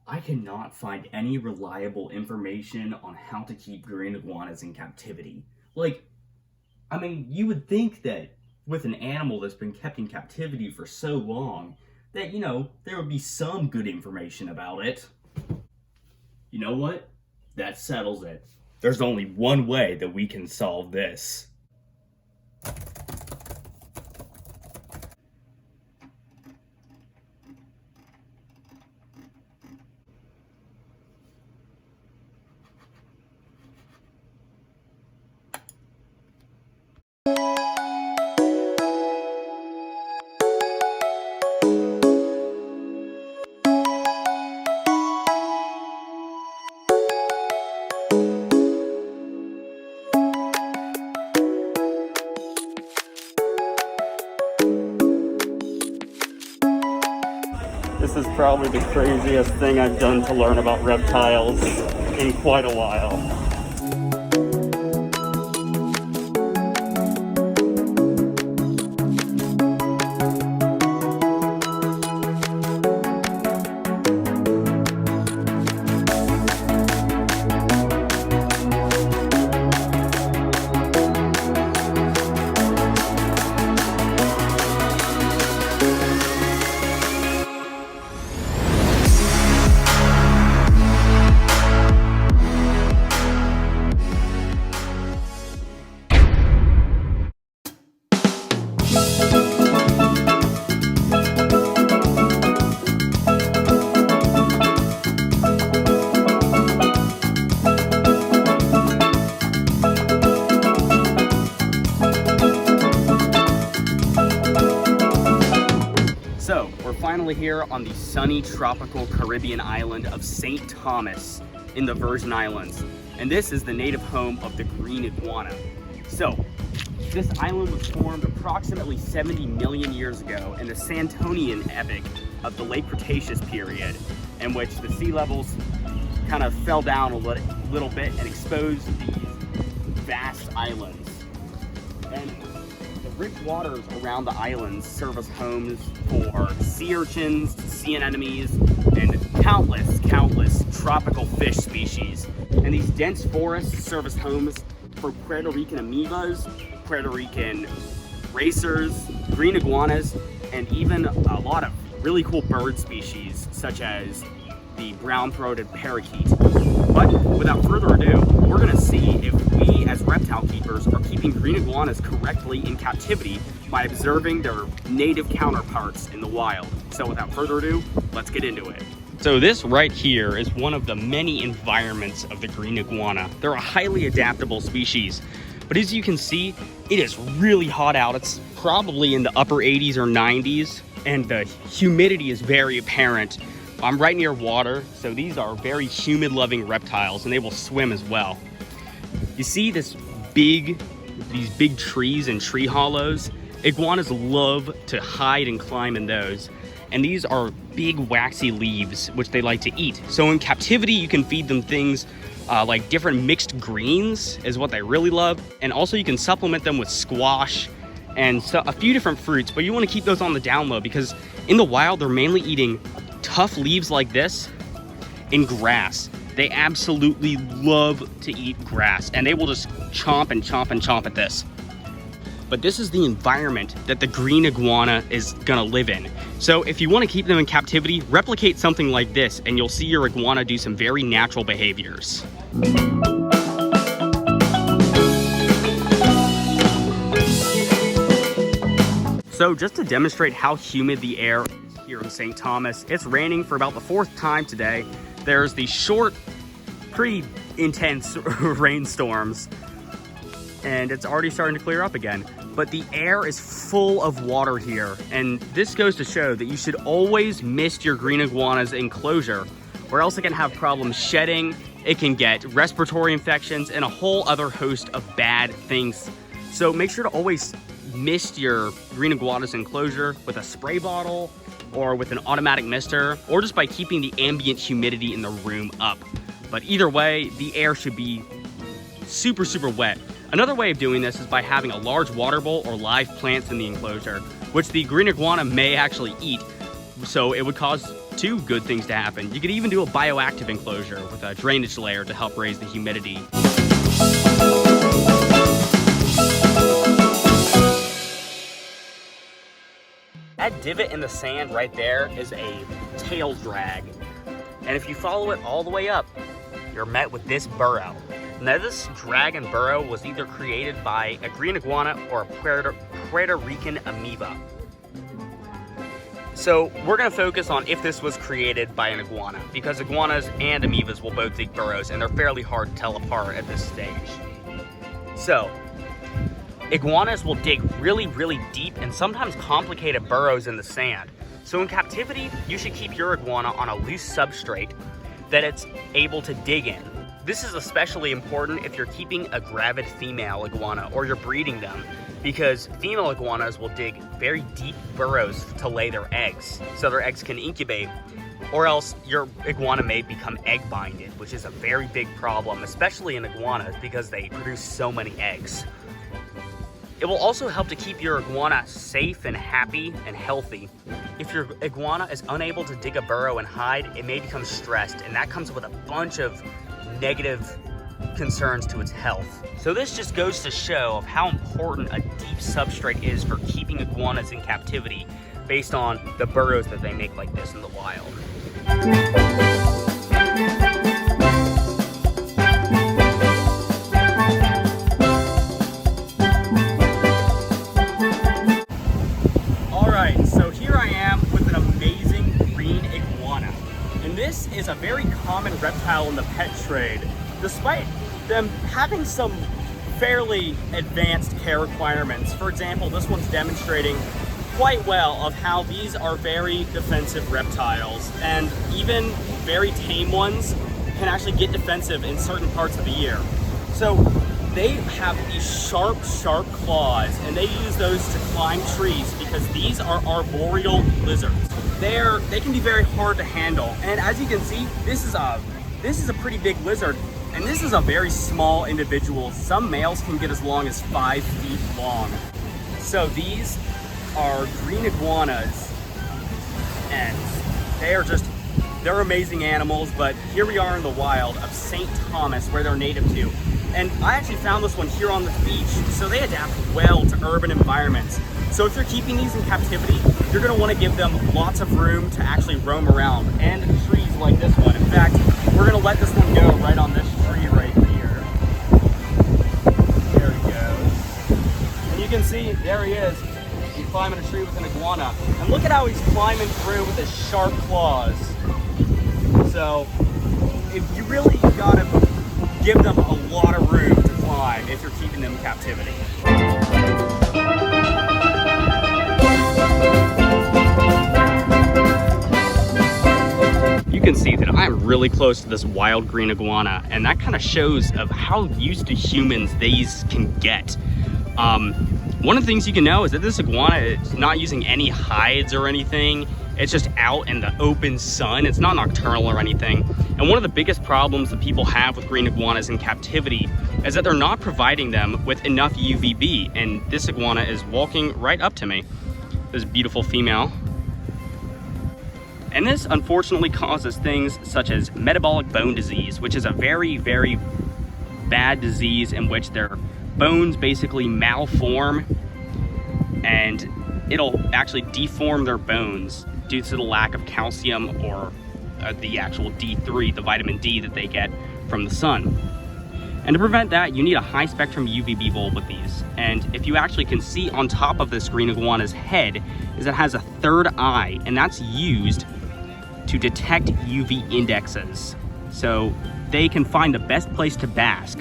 I cannot find any reliable information on how to keep green iguanas in captivity. Like, I mean, you would think that with an animal that's been kept in captivity for so long, that, there would be some good information about it. You know what? That settles it. There's only one way that we can solve this. This is probably the craziest thing I've done to learn about reptiles in quite a while. So, we're finally here on the sunny tropical Caribbean island of St. Thomas in the Virgin Islands. And this is the native home of the green iguana. So, this island was formed approximately 70 million years ago in the Santonian epoch of the late Cretaceous period, in which the sea levels kind of fell down a little bit and exposed these vast islands. And the rich waters around the islands serve as homes for sea urchins, sea anemones, and countless tropical fish species. And these dense forests serve as homes for Puerto Rican amoebas, Puerto Rican racers, green iguanas, and even a lot of really cool bird species such as the brown-throated parakeet. But without further ado, we're gonna see if we as reptile keepers are keeping green iguanas correctly in captivity by observing their native counterparts in the wild. So without further ado, let's get into it. So this right here is one of the many environments of the green iguana. They're a highly adaptable species. But as you can see, it is really hot out. It's probably in the upper 80s or 90s, and the humidity is very apparent. I'm right near water, so these are very humid-loving reptiles, and they will swim as well. You see these big trees and tree hollows? Iguanas love to hide and climb in those. And these are big waxy leaves, which they like to eat. So in captivity, you can feed them things like different mixed greens is what they really love. And also you can supplement them with squash and a few different fruits, but you want to keep those on the down low because in the wild, they're mainly eating tough leaves like this in grass. They absolutely love to eat grass, and they will just chomp and chomp and chomp at this. But this is the environment that the green iguana is gonna live in. So if you want to keep them in captivity, replicate something like this and you'll see your iguana do some very natural behaviors. So just to demonstrate how humid the air is here in St. Thomas, it's raining for about the 4th time today. There's these short, pretty intense rainstorms, and it's already starting to clear up again. But the air is full of water here, and this goes to show that you should always mist your green iguana's enclosure, or else it can have problems shedding, it can get respiratory infections, and a whole other host of bad things. So make sure to always mist your green iguana's enclosure with a spray bottle, or with an automatic mister, or just by keeping the ambient humidity in the room up. But either way, the air should be super, super wet. Another way of doing this is by having a large water bowl or live plants in the enclosure, which the green iguana may actually eat. So it would cause two good things to happen. You could even do a bioactive enclosure with a drainage layer to help raise the humidity. That divot in the sand right there is a tail drag. And if you follow it all the way up, you're met with this burrow. Now this drag and burrow was either created by a green iguana or a Puerto Rican amoeba. So we're gonna focus on if this was created by an iguana, because iguanas and amoebas will both dig burrows and they're fairly hard to tell apart at this stage. So, iguanas will dig really, really deep and sometimes complicated burrows in the sand. So in captivity, you should keep your iguana on a loose substrate that it's able to dig in. This is especially important if you're keeping a gravid female iguana or you're breeding them, because female iguanas will dig very deep burrows to lay their eggs so their eggs can incubate, or else your iguana may become egg binded, which is a very big problem, especially in iguanas because they produce so many eggs. It will also help to keep your iguana safe and happy and healthy. If your iguana is unable to dig a burrow and hide, it may become stressed, and that comes with a bunch of negative concerns to its health. So this just goes to show of how important a deep substrate is for keeping iguanas in captivity based on the burrows that they make like this in the wild. Alright, so here I am with an amazing green iguana. And this is a very common reptile in the pet trade, despite them having some fairly advanced care requirements. For example, this one's demonstrating quite well of how these are very defensive reptiles, and even very tame ones can actually get defensive in certain parts of the year. So they have these sharp claws, and they use those to climb trees because these are arboreal lizards. They can be very hard to handle, and as you can see, this is a pretty big lizard, and this is a very small individual. Some males can get as long as 5 feet long. So these are green iguanas, and they're amazing animals, but here we are in the wild of St. Thomas, where they're native to. And I actually found this one here on the beach, so they adapt well to urban environments. So if you're keeping these in captivity, you're gonna wanna give them lots of room to actually roam around, and trees like this one. In fact, we're gonna let this one go right on this tree right here. There he goes. And you can see, there he is. He's climbing a tree with an iguana. And look at how he's climbing through with his sharp claws. So, if you really gotta give them a lot of room to climb if you're keeping them in captivity. You can see that I'm really close to this wild green iguana, and that kind of shows of how used to humans these can get. One of the things you can know is that this iguana is not using any hides or anything. It's just out in the open sun. It's not nocturnal or anything. And one of the biggest problems that people have with green iguanas in captivity is that they're not providing them with enough UVB. And this iguana is walking right up to me. This beautiful female. And this unfortunately causes things such as metabolic bone disease, which is a very, very bad disease in which their bones basically malform, and it'll actually deform their bones due to the lack of calcium or the actual D3, the vitamin D that they get from the sun. And to prevent that, you need a high spectrum UVB bulb with these. And if you actually can see on top of this green iguana's head is it has a third eye, and that's used to detect UV indexes. So they can find the best place to bask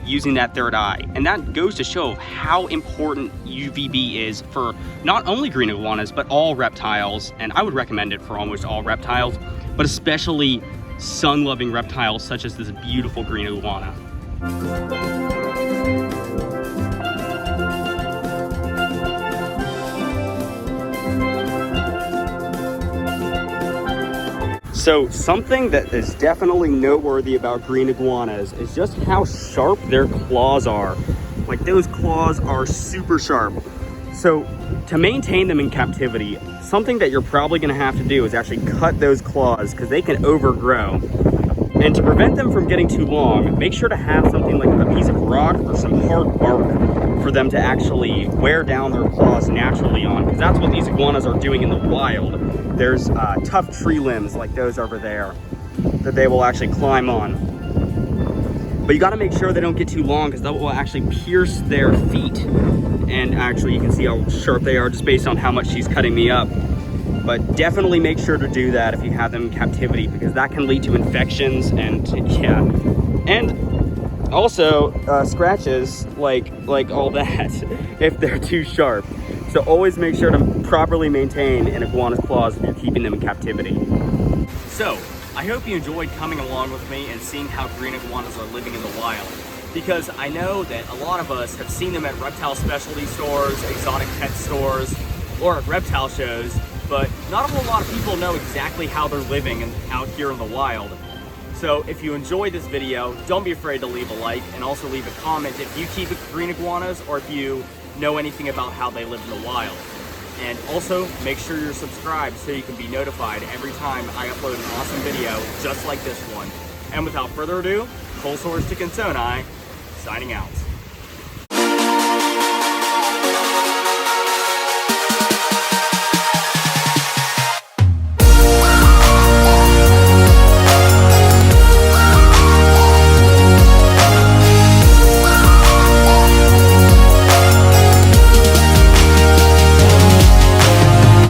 using that third eye. And that goes to show how important UVB is for not only green iguanas, but all reptiles. And I would recommend it for almost all reptiles, but especially sun-loving reptiles such as this beautiful green iguana. So something that is definitely noteworthy about green iguanas is just how sharp their claws are. Like, those claws are super sharp. So to maintain them in captivity, something that you're probably going to have to do is actually cut those claws because they can overgrow. And to prevent them from getting too long, make sure to have something like a piece of rock or some hard bark for them to actually wear down their claws naturally on, because that's what these iguanas are doing in the wild. There's tough tree limbs like those over there that they will actually climb on. But you got to make sure they don't get too long because that will actually pierce their feet. And actually you can see how sharp they are just based on how much she's cutting me up. But definitely make sure to do that if you have them in captivity, because that can lead to infections and yeah. And also scratches like all that if they're too sharp. So always make sure to properly maintain an iguana's claws if you're keeping them in captivity. So I hope you enjoyed coming along with me and seeing how green iguanas are living in the wild, because I know that a lot of us have seen them at reptile specialty stores, exotic pet stores, or at reptile shows, but not a whole lot of people know exactly how they're living out here in the wild. So if you enjoyed this video, don't be afraid to leave a like, and also leave a comment if you keep green iguanas or if you know anything about how they live in the wild. And also make sure you're subscribed so you can be notified every time I upload an awesome video just like this one. And without further ado, Kolesaurus dickinsoni, signing out.